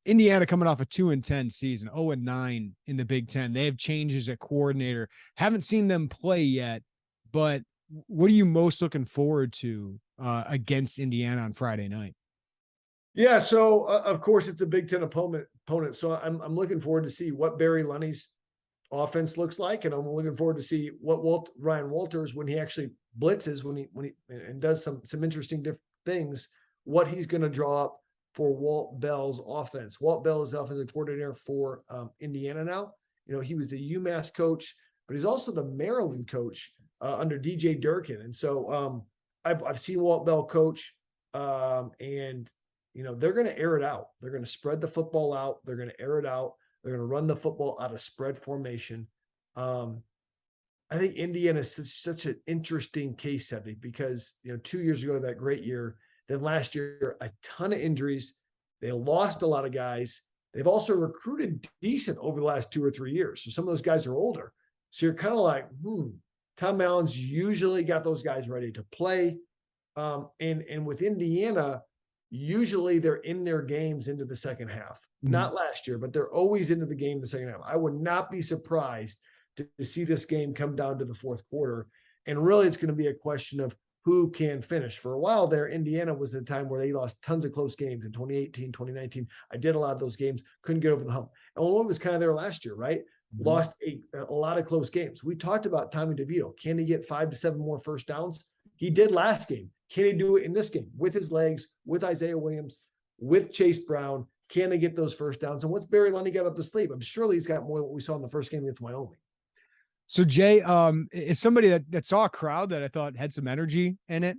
Indiana coming off a 2-10 season, 0-9 in the Big Ten. They have changes at coordinator. Haven't seen them play yet, but what are you most looking forward to against Indiana on Friday night? Yeah, so of course it's a Big Ten opponent. So I'm looking forward to see what Barry Lunney's offense looks like, and I'm looking forward to see what Ryan Walters, when he actually blitzes, when he and does some interesting different things, what he's going to draw up for Walt Bell's offense. Walt Bell is the offensive coordinator for Indiana now. You know, he was the UMass coach, but he's also the Maryland coach under DJ Durkin. And so I've seen Walt Bell coach, and you know, they're going to air it out. They're going to spread the football out. They're going to air it out. They're going to run the football out of spread formation. I think Indiana is such an interesting case study because, you know, 2 years ago, that great year, then last year, a ton of injuries. They lost a lot of guys. They've also recruited decent over the last 2 or 3 years. So some of those guys are older. So you're kind of like, Tom Allen's usually got those guys ready to play. And with Indiana, usually they're in their games into the second half. Not last year, but they're always into the game in the second half. I would not be surprised to see this game come down to the fourth quarter. And really, it's going to be a question of who can finish. For a while there, Indiana was at a time where they lost tons of close games in 2018, 2019. I did a lot of those games, couldn't get over the hump. Illinois was kind of there last year, right? Lost a lot of close games. We talked about Tommy DeVito. Can he get 5 to 7 more first downs? He did last game. Can he do it in this game with his legs, with Isaiah Williams, with Chase Brown? Can they get those first downs? And what's Barry Lunney got up his sleeve? I'm surely he's got more than what we saw in the first game against Wyoming. So Jay, is somebody that saw a crowd that I thought had some energy in it.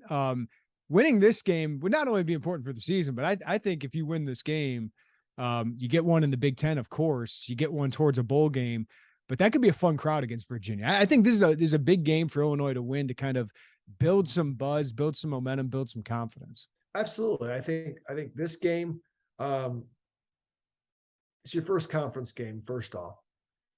Winning this game would not only be important for the season, but I think if you win this game, you get one in the Big Ten, of course, you get one towards a bowl game, but that could be a fun crowd against Virginia. I think this is a big game for Illinois to win, to kind of build some buzz, build some momentum, build some confidence. Absolutely. I think this game, it's your first conference game, first off.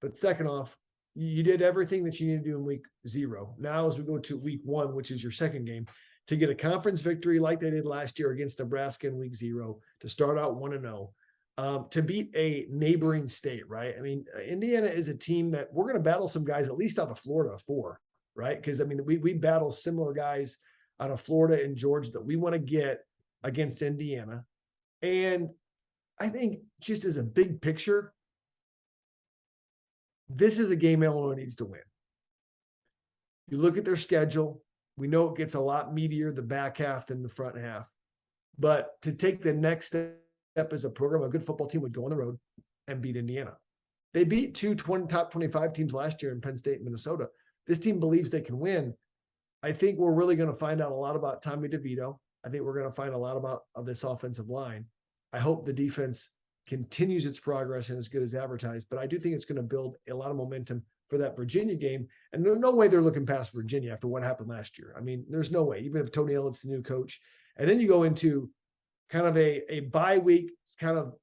But second off, you did everything that you need to do in week 0. Now, as we go to week 1, which is your second game, to get a conference victory like they did last year against Nebraska in week 0, to start out 1-0, to beat a neighboring state, right? I mean, Indiana is a team that we're going to battle some guys, at least out of Florida, for, right? Because, I mean, we battle similar guys out of Florida and Georgia that we want to get against Indiana. And I think just as a big picture, this is a game Illinois needs to win. You look at their schedule, we know it gets a lot meatier the back half than the front half. But to take the next step as a program, a good football team would go on the road and beat Indiana. They beat 2 top 25 teams last year in Penn State and Minnesota. This team believes they can win. I think we're really going to find out a lot about Tommy DeVito. I think we're going to find a lot about this offensive line. I hope the defense continues its progress and as good as advertised, but I do think it's going to build a lot of momentum for that Virginia game. And there's no way they're looking past Virginia after what happened last year. I mean, there's no way, even if Tony Ellitt's the new coach. And then you go into kind of a bye week, kind of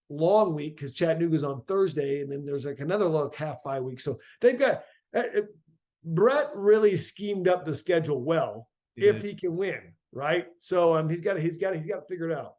long week, because Chattanooga's on Thursday, and then there's like another little half bye week. So they've got Brett really schemed up the schedule well if he can win, right? So he's got to figure it out.